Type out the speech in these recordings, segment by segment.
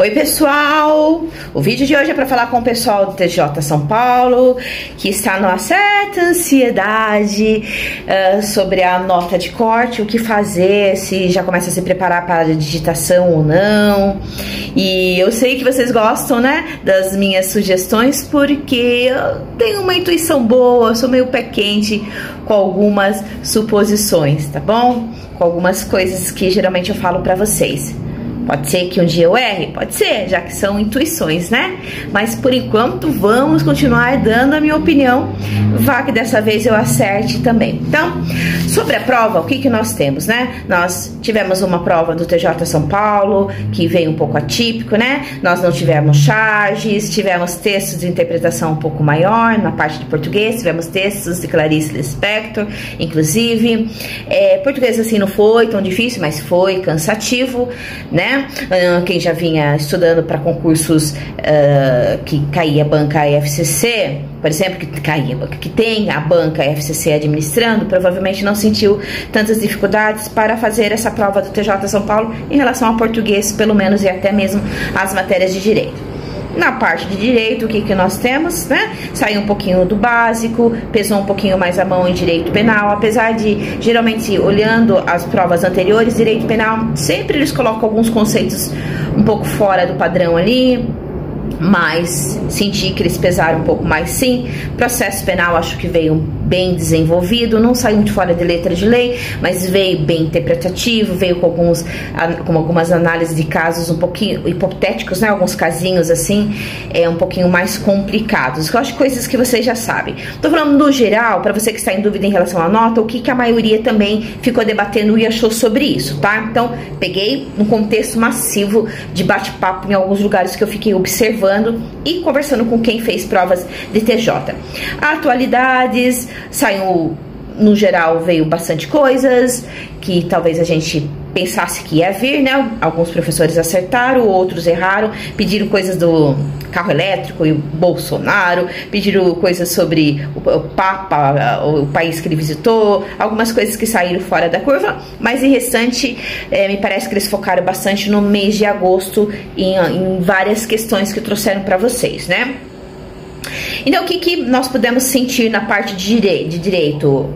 Oi pessoal, o vídeo de hoje é para falar com o pessoal do TJ São Paulo, que está numa certa ansiedade sobre a nota de corte, o que fazer, se já começa a se preparar para a digitação ou não. E eu sei que vocês gostam, né, das minhas sugestões, porque eu tenho uma intuição boa, eu sou meio pé quente com algumas suposições, tá bom? Com algumas coisas que geralmente eu falo para vocês. Pode ser que um dia eu erre? Pode ser, já que são intuições, né? Mas por enquanto vamos continuar dando a minha opinião. Vá que dessa vez eu acerte também. Então, sobre a prova, o que nós temos, né? Nós tivemos uma prova do TJ São Paulo, que veio um pouco atípico, né? Nós não tivemos charges, tivemos textos de interpretação um pouco maior na parte de português, tivemos textos de Clarice Lispector, inclusive. Português assim não foi tão difícil, mas foi cansativo, né? Quem já vinha estudando para concursos que caía a banca FCC, por exemplo, que tem a banca FCC administrando, provavelmente não sentiu tantas dificuldades para fazer essa prova do TJ São Paulo em relação ao português, pelo menos, e até mesmo as matérias de direito. Na parte de direito, o que nós temos, né? Saiu um pouquinho do básico, pesou um pouquinho mais a mão em direito penal, apesar de, geralmente, olhando as provas anteriores, direito penal, sempre eles colocam alguns conceitos um pouco fora do padrão ali, mas senti que eles pesaram um pouco mais, sim. Processo penal acho que veio bem desenvolvido, não saiu muito fora de letra de lei, mas veio bem interpretativo, veio com algumas análises de casos um pouquinho hipotéticos, né? Alguns casinhos assim, um pouquinho mais complicados. Eu acho coisas que vocês já sabem. Tô falando no geral, para você que está em dúvida em relação à nota, o que a maioria também ficou debatendo e achou sobre isso, tá? Então, peguei um contexto massivo de bate-papo em alguns lugares que eu fiquei observando e conversando com quem fez provas de TJ. Atualidades, saiu, no geral, veio bastante coisas que talvez a gente pensasse que ia vir, né? Alguns professores acertaram, outros erraram, pediram coisas do carro elétrico e o Bolsonaro, pediram coisas sobre o Papa, o país que ele visitou, algumas coisas que saíram fora da curva, mas em restante, me parece que eles focaram bastante no mês de agosto em várias questões que trouxeram para vocês, né? Então, o que nós podemos sentir na parte de direito?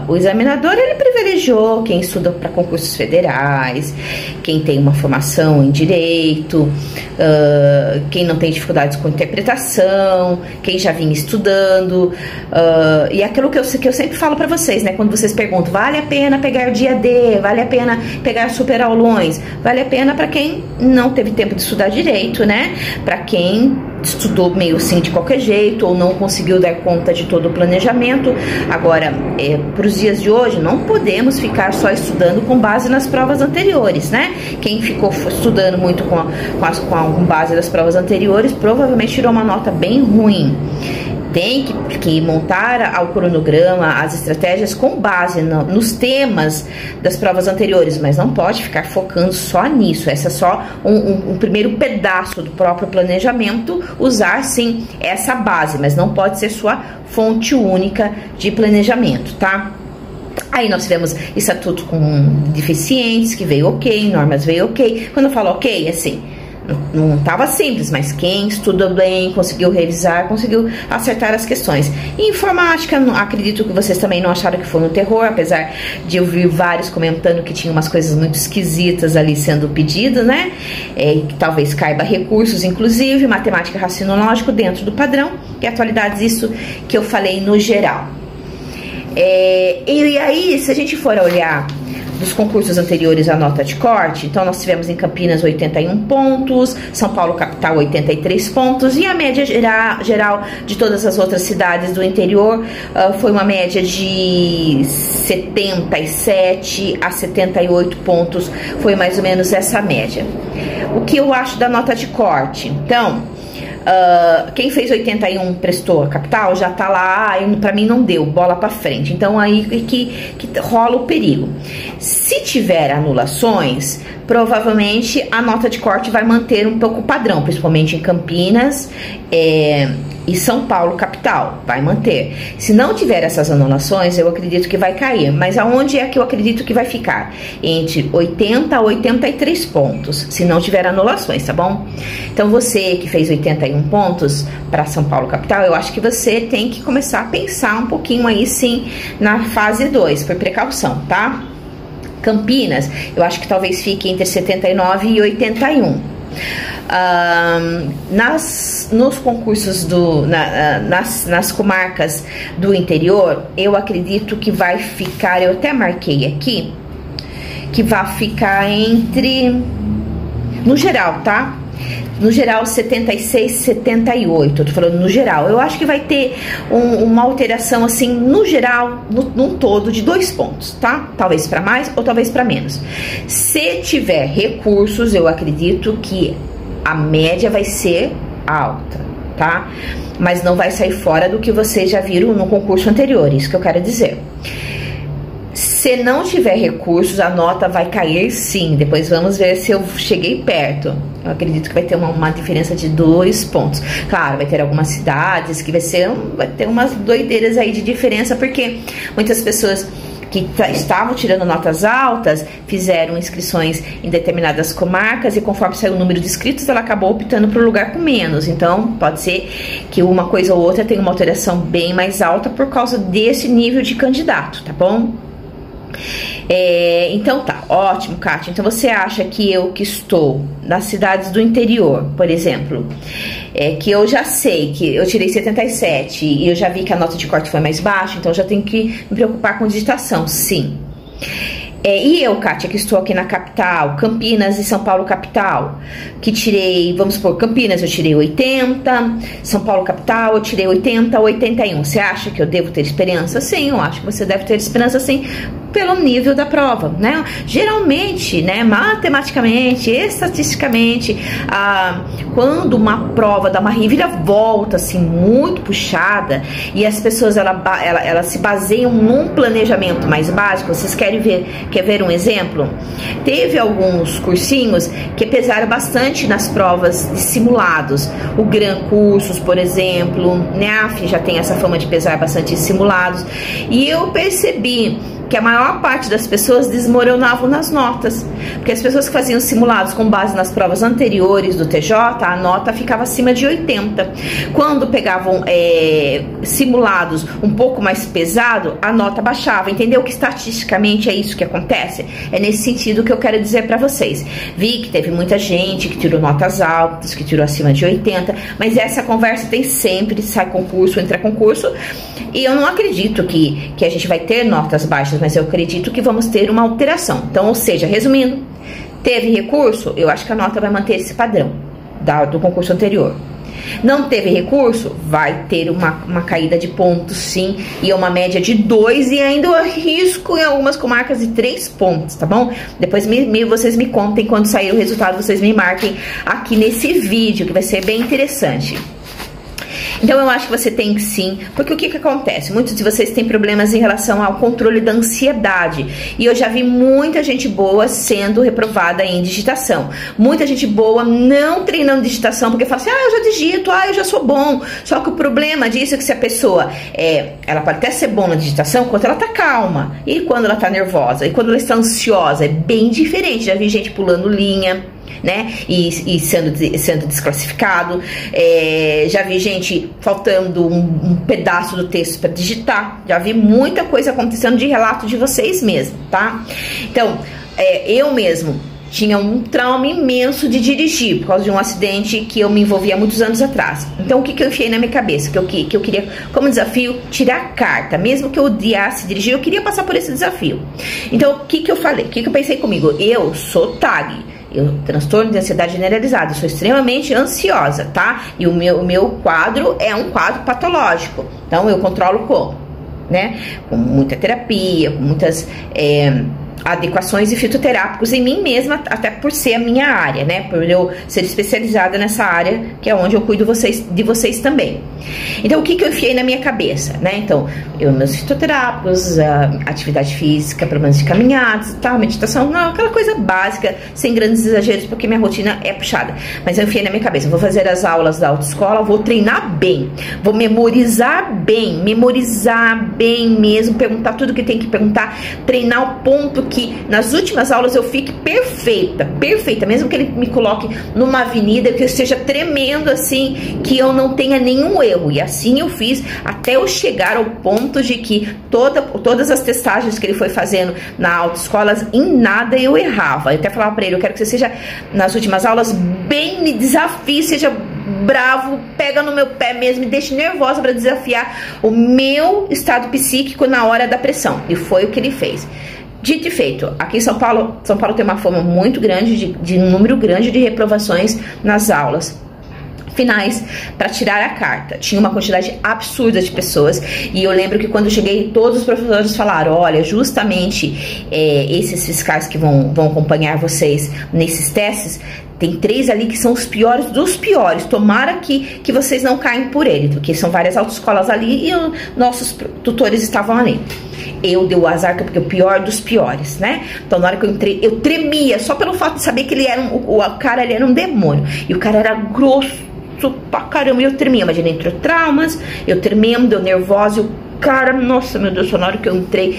O examinador, ele privilegiou quem estuda para concursos federais, quem tem uma formação em direito, quem não tem dificuldades com interpretação, quem já vinha estudando, e aquilo que eu sempre falo para vocês, né? Quando vocês perguntam, vale a pena pegar o dia D, vale a pena pegar super aulões, vale a pena para quem não teve tempo de estudar direito, né? Para quem estudou meio assim de qualquer jeito ou não conseguiu dar conta de todo o planejamento. Agora, para os dias de hoje, não podemos ficar só estudando com base nas provas anteriores, né? Quem ficou estudando muito com base nas provas anteriores provavelmente tirou uma nota bem ruim. Tem que montar o cronograma, as estratégias com base nos temas das provas anteriores, mas não pode ficar focando só nisso. Essa é só um primeiro pedaço do próprio planejamento, usar sim essa base, mas não pode ser sua fonte única de planejamento, tá? Aí nós tivemos estatuto com deficientes, que veio ok, normas veio ok. Quando eu falo ok, assim, não estava simples, mas quem estudou bem, conseguiu revisar, conseguiu acertar as questões. E informática, acredito que vocês também não acharam que foi um terror, apesar de eu ver vários comentando que tinha umas coisas muito esquisitas ali sendo pedidas, né? Que talvez caiba recursos, inclusive, matemática raciocínio dentro do padrão, e atualidades, isso que eu falei no geral. E aí, se a gente for olhar dos concursos anteriores a nota de corte, então nós tivemos em Campinas 81 pontos, São Paulo capital 83 pontos, e a média geral de todas as outras cidades do interior foi uma média de 77 a 78 pontos, foi mais ou menos essa média. O que eu acho da nota de corte? Então, Quem fez 81 prestou a capital, já tá lá, pra mim não deu, bola pra frente. Então aí que rola o perigo. Se tiver anulações, provavelmente a nota de corte vai manter um pouco o padrão, principalmente em Campinas e São Paulo capital, vai manter. Se não tiver essas anulações, eu acredito que vai cair. Mas aonde é que eu acredito que vai ficar? Entre 80 a 83 pontos, se não tiver anulações, tá bom? Então você que fez 81 pontos para São Paulo capital, eu acho que você tem que começar a pensar um pouquinho aí sim na fase 2, por precaução, tá? Campinas, eu acho que talvez fique entre 79 e 81. Nos concursos nas comarcas do interior, eu acredito que vai ficar, eu até marquei aqui, que vai ficar entre, no geral, tá? No geral, 76, 78, eu tô falando no geral. Eu acho que vai ter uma alteração, assim, no geral, num todo, de 2 pontos, tá? Talvez para mais ou talvez para menos. Se tiver recursos, eu acredito que a média vai ser alta, tá? Mas não vai sair fora do que vocês já viram no concurso anterior, isso que eu quero dizer. Se não tiver recursos, a nota vai cair sim. Depois vamos ver se eu cheguei perto. Eu acredito que vai ter uma diferença de 2 pontos. Claro, vai ter algumas cidades que vai ter umas doideiras aí de diferença, porque muitas pessoas que estavam tirando notas altas fizeram inscrições em determinadas comarcas e conforme saiu o número de inscritos, ela acabou optando por um lugar com menos. Então pode ser que uma coisa ou outra tenha uma alteração bem mais alta por causa desse nível de candidato, tá bom? Então tá, ótimo, Kátia. Então você acha que eu que estou nas cidades do interior, por exemplo, que eu já sei que eu tirei 77 e eu já vi que a nota de corte foi mais baixa, então eu já tenho que me preocupar com digitação, sim. E eu, Kátia, que estou aqui na capital, Campinas e São Paulo capital, que tirei, vamos supor, Campinas eu tirei 80, São Paulo capital eu tirei 80, 81. Você acha que eu devo ter esperança? Sim, eu acho que você deve ter esperança, sim, pelo nível da prova, né? Geralmente, né, matematicamente, estatisticamente, quando uma prova dá uma reviravolta, assim, muito puxada, e as pessoas, elas se baseiam num planejamento mais básico, vocês quer ver um exemplo? Teve alguns cursinhos que pesaram bastante nas provas de simulados. O Gran Cursos, por exemplo, NEAF já tem essa fama de pesar bastante em simulados. E eu percebi que a maior parte das pessoas desmoronavam nas notas, porque as pessoas que faziam simulados com base nas provas anteriores do TJ, a nota ficava acima de 80. Quando pegavam simulados um pouco mais pesado, a nota baixava. Entendeu que estatisticamente é isso que acontece? É nesse sentido que eu quero dizer para vocês. Vi que teve muita gente que tirou notas altas, que tirou acima de 80, mas essa conversa tem sempre, sai concurso, entra concurso, e eu não acredito que a gente vai ter notas baixas, mas eu acredito que vamos ter uma alteração. Então, ou seja, resumindo, teve recurso, eu acho que a nota vai manter esse padrão do concurso anterior. Não teve recurso, vai ter uma caída de pontos, sim, e uma média de 2, e ainda eu arrisco em algumas comarcas de 3 pontos, tá bom? Depois vocês me contem quando sair o resultado, vocês me marquem aqui nesse vídeo, que vai ser bem interessante. Então eu acho que você tem que sim, porque o que acontece? Muitos de vocês têm problemas em relação ao controle da ansiedade, e eu já vi muita gente boa sendo reprovada em digitação, muita gente boa não treinando digitação, porque fala assim, eu já digito, eu já sou bom. Só que o problema disso é que se a pessoa, ela pode até ser boa na digitação quando ela tá calma, e quando ela tá nervosa, e quando ela está ansiosa, é bem diferente. Já vi gente pulando linha, né, e sendo desclassificado. Já vi gente faltando um pedaço do texto para digitar. Já vi muita coisa acontecendo de relato de vocês mesmo, tá? Então, eu mesmo tinha um trauma imenso de dirigir por causa de um acidente que eu me envolvi há muitos anos atrás. Então, o que eu enfiei na minha cabeça? Que eu queria, como desafio, tirar a carta. Mesmo que eu odiasse dirigir, eu queria passar por esse desafio. Então, o que eu falei? O que eu pensei comigo? Eu sou TAG. Transtorno de ansiedade generalizada, eu sou extremamente ansiosa, tá? E o meu quadro é um quadro patológico, então eu controlo como? Né? Com muita terapia, com muitas adequações e fitoterápicos em mim mesma, até por ser a minha área, né? Por eu ser especializada nessa área, que é onde eu cuido de vocês também. Então, o que eu enfiei na minha cabeça, né? Então, meus fitoterápicos, atividade física, problemas de caminhadas, tal, meditação, não, aquela coisa básica, sem grandes exageros, porque minha rotina é puxada. Mas eu enfiei na minha cabeça, vou fazer as aulas da autoescola, vou treinar bem, vou memorizar bem mesmo, perguntar tudo que tem que perguntar, treinar ao ponto que nas últimas aulas eu fique perfeita, mesmo que ele me coloque numa avenida, que eu esteja tremendo assim, que eu não tenha nenhum erro. E assim eu fiz até eu chegar ao ponto de que todas as testagens que ele foi fazendo na autoescola, em nada eu errava. Eu até falava pra ele, eu quero que você seja, nas últimas aulas, bem me desafie, seja bravo, pega no meu pé mesmo, me deixe nervosa para desafiar o meu estado psíquico na hora da pressão. E foi o que ele fez. Dito e feito, aqui em São Paulo tem uma fama muito grande de um número grande de reprovações nas aulas finais para tirar a carta. Tinha uma quantidade absurda de pessoas, e eu lembro que quando eu cheguei, todos os professores falaram, olha, justamente esses fiscais que vão acompanhar vocês nesses testes, tem 3 ali que são os piores dos piores. Tomara que vocês não caem por ele, porque são várias autoescolas ali e nossos tutores estavam ali. Eu dei o azar, porque o pior dos piores, né? Então, na hora que eu entrei, eu tremia, só pelo fato de saber que ele era o cara, ele era um demônio. E o cara era grosso pra caramba, e eu tremia. Mas ele entrou traumas, eu tremendo, eu nervosa, cara, nossa, meu Deus, na hora que eu entrei,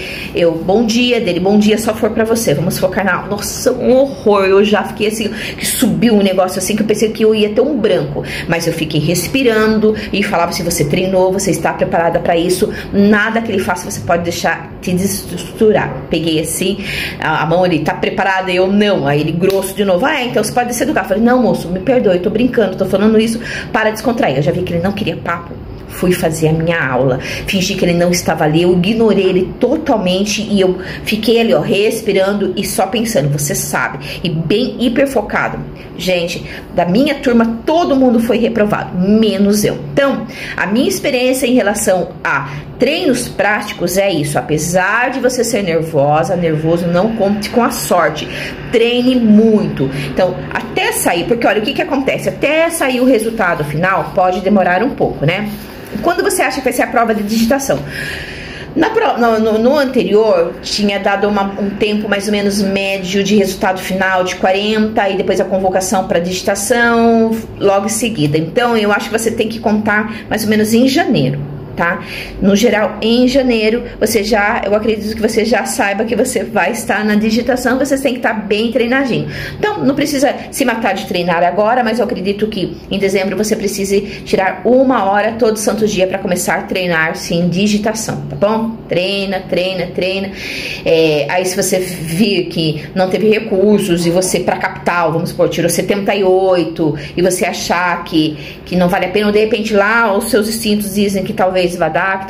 bom dia dele, bom dia, só for pra você, vamos focar na aula. Nossa, um horror, eu já fiquei assim, que subiu um negócio assim, que eu pensei que eu ia ter um branco, mas eu fiquei respirando e falava assim, você treinou, você está preparada pra isso, nada que ele faça você pode deixar te desestruturar. Peguei assim, a mão, ele tá preparada, eu não, aí ele grosso de novo, então você pode descer do carro. Eu falei, não, moço, me perdoe, eu tô brincando, tô falando isso para descontrair. Eu já vi que ele não queria papo. Fui fazer a minha aula, fingi que ele não estava ali, eu ignorei ele totalmente e eu fiquei ali, ó, respirando e só pensando, você sabe, e bem hiperfocado. Gente, da minha turma, todo mundo foi reprovado, menos eu. Então, a minha experiência em relação a treinos práticos é isso, apesar de você ser nervoso, não conte com a sorte, treine muito. Então, até sair, porque olha, o que acontece? Até sair o resultado final, pode demorar um pouco, né? Quando você acha que vai ser a prova de digitação? No anterior, tinha dado um tempo mais ou menos médio de resultado final de 40, e depois a convocação para digitação logo em seguida. Então, eu acho que você tem que contar mais ou menos em janeiro. Tá? No geral, em janeiro, eu acredito que você já saiba que você vai estar na digitação, você tem que estar bem treinadinho. Então, não precisa se matar de treinar agora, mas eu acredito que em dezembro você precise tirar 1 hora todo santo dia para começar a treinar, sim, digitação, tá bom? Treina. Aí se você vir que não teve recursos e você, para capital, vamos supor, tirou 78 e você achar que não vale a pena, ou de repente lá os seus instintos dizem que talvez vai dar,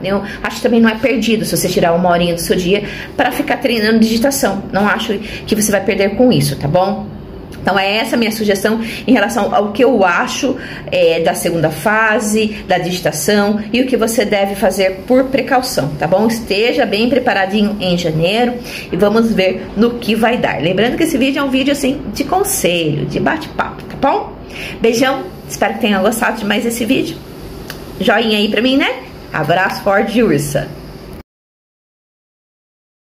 eu acho que também não é perdido se você tirar 1 horinha do seu dia para ficar treinando digitação. Não acho que você vai perder com isso, tá bom? Então é essa a minha sugestão em relação ao que eu acho da segunda fase, da digitação, e o que você deve fazer por precaução, tá bom? Esteja bem preparadinho em janeiro e vamos ver no que vai dar. Lembrando que esse vídeo é um vídeo assim de conselho, de bate-papo, tá bom? Beijão, espero que tenham gostado de mais esse vídeo. Joinha aí pra mim, né? Abraço forte de ursa.